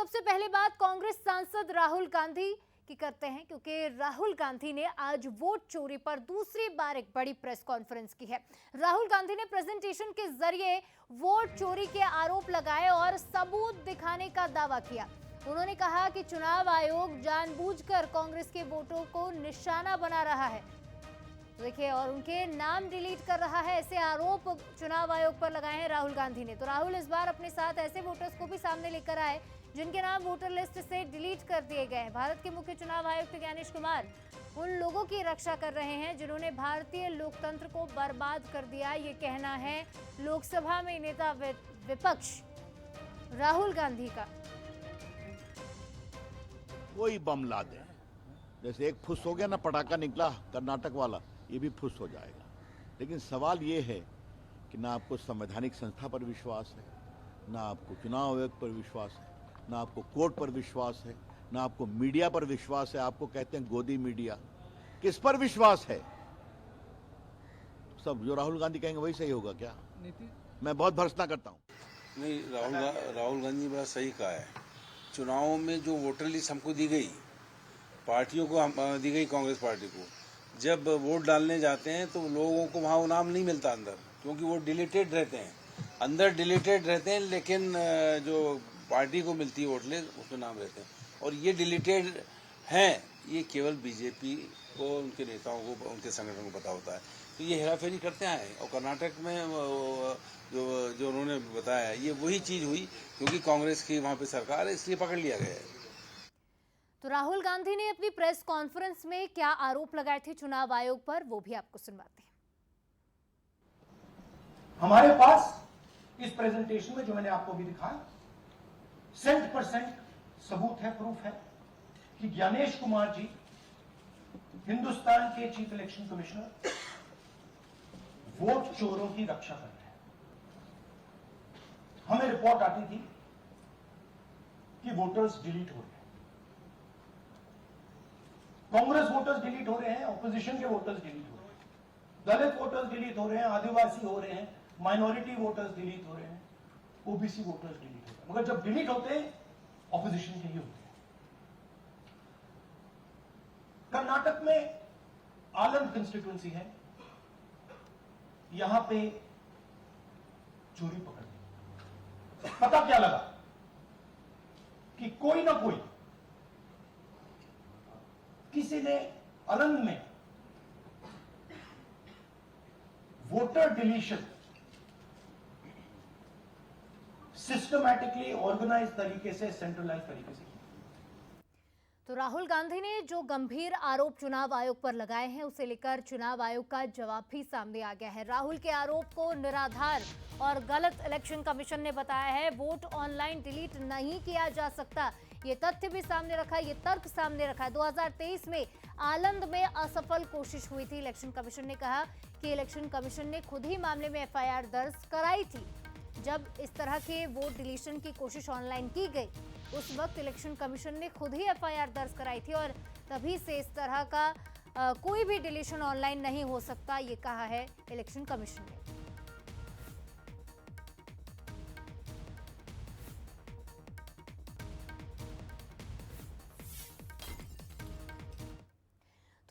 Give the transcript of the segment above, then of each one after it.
सबसे पहले बात कांग्रेस सांसद राहुल गांधी की करते हैं, क्योंकि राहुल गांधी ने आज वोट चोरी पर दूसरी बार एक बड़ी प्रेस कॉन्फ्रेंस की है। राहुल गांधी ने प्रेजेंटेशन के जरिए वोट चोरी के आरोप लगाए और सबूत दिखाने का दावा किया। उन्होंने कहा कि चुनाव आयोग जानबूझकर कांग्रेस के वोटों को निशाना बना रहा है, देखिए, और उनके नाम डिलीट कर रहा है। ऐसे आरोप चुनाव आयोग पर लगाए हैं राहुल गांधी ने। तो राहुल इस बार अपने साथ ऐसे वोटर्स को भी सामने लेकर आए जिनके नाम वोटर लिस्ट से डिलीट कर दिए गए हैं। भारत के मुख्य चुनाव आयुक्त ज्ञानेश कुमार उन लोगों की रक्षा कर रहे हैं जिन्होंने भारतीय लोकतंत्र को बर्बाद कर दिया, ये कहना है लोकसभा में नेता विपक्ष राहुल गांधी का। कोई बम ला दे, जैसे एक फुस हो गया ना, पटाखा निकला कर्नाटक वाला, ये भी फुस हो जाएगा। लेकिन सवाल ये है कि ना आपको संवैधानिक संस्था पर विश्वास है, ना आपको चुनाव आयोग पर विश्वास है, ना आपको कोर्ट पर विश्वास है, ना आपको मीडिया पर विश्वास है। आपको कहते हैं गोदी मीडिया, किस पर विश्वास है? सब जो राहुल गांधी कहेंगे वही सही होगा क्या? मैं बहुत भर्त्सना करता हूँ। नहीं, राहुल गांधी ने सही कहा है। चुनावों में जो वोटर लिस्ट हमको दी गई, पार्टियों को दी गई, कांग्रेस पार्टी को, जब वोट डालने जाते हैं तो लोगों को वहाँ वो नाम नहीं मिलता अंदर, क्योंकि वो डिलीटेड रहते हैं, अंदर डिलीटेड रहते हैं, लेकिन जो पार्टी को मिलती है वोट लिस्ट उसमें नाम रहते हैं। और ये डिलीटेड हैं, ये केवल बीजेपी को, उनके नेताओं को, उनके संगठन को पता होता है। तो ये हेराफेरी करते हैं। और कर्नाटक में जो उन्होंने बताया, ये वही चीज हुई, क्योंकि कांग्रेस की वहाँ पे सरकार है, इसलिए पकड़ लिया गया है। तो राहुल गांधी ने अपनी प्रेस कॉन्फ्रेंस में क्या आरोप लगाए थे चुनाव आयोग पर, वो भी आपको सुनवाते हैं। हमारे पास इस प्रेजेंटेशन में जो मैंने आपको भी दिखाया 100% सबूत है, प्रूफ है कि ज्ञानेश कुमार जी हिंदुस्तान के चीफ इलेक्शन कमिश्नर वोट चोरों की रक्षा कर रहे हैं। हमें रिपोर्ट आती थी कि वोटर्स डिलीट हो रहे हैं, कांग्रेस वोटर्स डिलीट हो रहे हैं, ऑपोजिशन के वोटर्स डिलीट हो रहे हैं, दलित वोटर्स डिलीट हो रहे हैं, आदिवासी हो रहे हैं, माइनॉरिटी वोटर्स डिलीट हो रहे हैं, ओबीसी वोटर्स डिलीट हो रहे हैं। मगर जब डिलीट होते हैं ऑपोजिशन के ही होते हैं। कर्नाटक में आलंद कंस्टिट्यूएंसी है, यहां पे चोरी पकड़ ली। पता क्या लगा कि कोई ना कोई, किसी ने आलंद में वोटर डिलीशन सिस्टमैटिकली ऑर्गेनाइज तरीके से, सेंट्रलाइज तरीके से। तो राहुल गांधी ने जो गंभीर आरोप चुनाव आयोग पर लगाए हैं, उसे लेकर चुनाव आयोग का जवाब भी सामने आ गया है। राहुल के आरोप को निराधार और गलत इलेक्शन कमीशन ने बताया है। वोट ऑनलाइन डिलीट नहीं किया जा सकता, ये तथ्य भी सामने रखा, ये तर्क सामने रखा। 2023 में आलंद में असफल कोशिश हुई थी। इलेक्शन कमीशन ने कहा कि इलेक्शन कमीशन ने खुद ही मामले में एफआईआर दर्ज कराई थी। जब इस तरह के वोट डिलीशन की कोशिश ऑनलाइन की गई, उस वक्त इलेक्शन कमीशन ने खुद ही एफआईआर दर्ज कराई थी और तभी से इस तरह का कोई भी डिलीशन ऑनलाइन नहीं हो सकता, ये कहा है इलेक्शन कमीशन ने।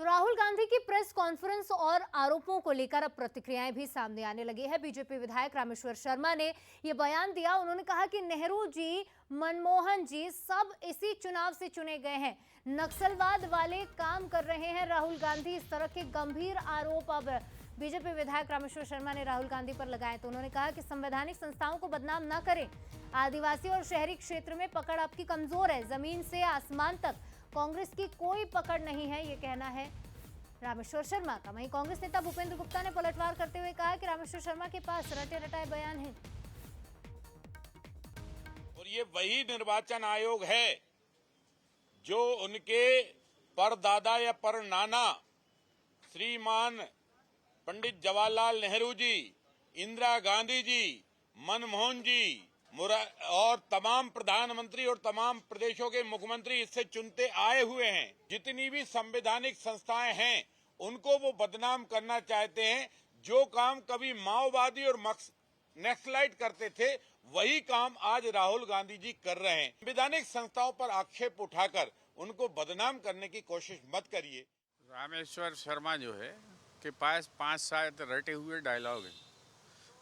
तो राहुल गांधी की प्रेस कॉन्फ्रेंस और आरोपों को लेकर अब प्रतिक्रियाएं भी सामने आने लगी है। बीजेपी विधायक रामेश्वर शर्मा ने यह बयान दिया। उन्होंने कहा कि नेहरू जी, मनमोहन जी सब इसी चुनाव से चुने गए हैं, नक्सलवाद वाले काम कर रहे हैं राहुल गांधी। इस तरह के गंभीर आरोप अब बीजेपी विधायक रामेश्वर शर्मा ने राहुल गांधी पर लगाए। तो उन्होंने कहा कि संवैधानिक संस्थाओं को बदनाम न करें, आदिवासी और शहरी क्षेत्र में पकड़ आपकी कमजोर है, जमीन से आसमान तक कांग्रेस की कोई पकड़ नहीं है, ये कहना है रामेश्वर शर्मा का। वहीं कांग्रेस नेता भूपेंद्र गुप्ता ने पलटवार करते हुए कहा कि रामेश्वर शर्मा के पास रटे रटाए बयान हैं। और ये वही निर्वाचन आयोग है जो उनके परदादा या परनाना श्रीमान पंडित जवाहरलाल नेहरू जी, इंदिरा गांधी जी, मनमोहन जी और तमाम प्रधानमंत्री और तमाम प्रदेशों के मुख्यमंत्री इससे चुनते आए हुए हैं। जितनी भी संवैधानिक संस्थाएं हैं उनको वो बदनाम करना चाहते हैं। जो काम कभी माओवादी और नक्सलाइट करते थे वही काम आज राहुल गांधी जी कर रहे हैं। संवैधानिक संस्थाओं पर आक्षेप उठाकर उनको बदनाम करने की कोशिश मत करिए। रामेश्वर शर्मा जो है के पास 5-7 रटे हुए डायलॉग हैं,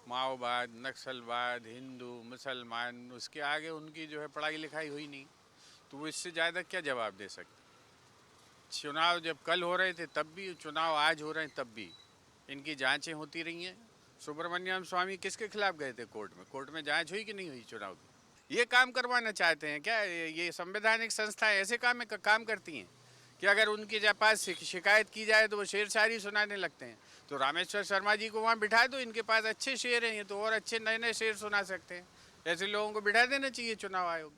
माओवाद, नक्सलवाद, हिंदू, मुसलमान, उसके आगे उनकी जो है पढ़ाई लिखाई हुई नहीं, तो वो इससे ज़्यादा क्या जवाब दे सकते। चुनाव जब कल हो रहे थे तब भी, चुनाव आज हो रहे हैं तब भी इनकी जांचें होती रही हैं। सुब्रमण्यम स्वामी किसके खिलाफ गए थे कोर्ट में? कोर्ट में जांच हुई कि नहीं हुई चुनाव की? ये काम करवाना चाहते हैं क्या? ये संवैधानिक संस्थाएं ऐसे काम करती हैं कि अगर उनके पास शिकायत की जाए तो वो शेर शायरी सुनाने लगते हैं। तो रामेश्वर शर्मा जी को वहाँ बिठा दो, इनके पास अच्छे शेर हैं, ये तो और अच्छे नए नए शेर सुना सकते हैं। ऐसे लोगों को बिठा देना चाहिए चुनाव आयोग।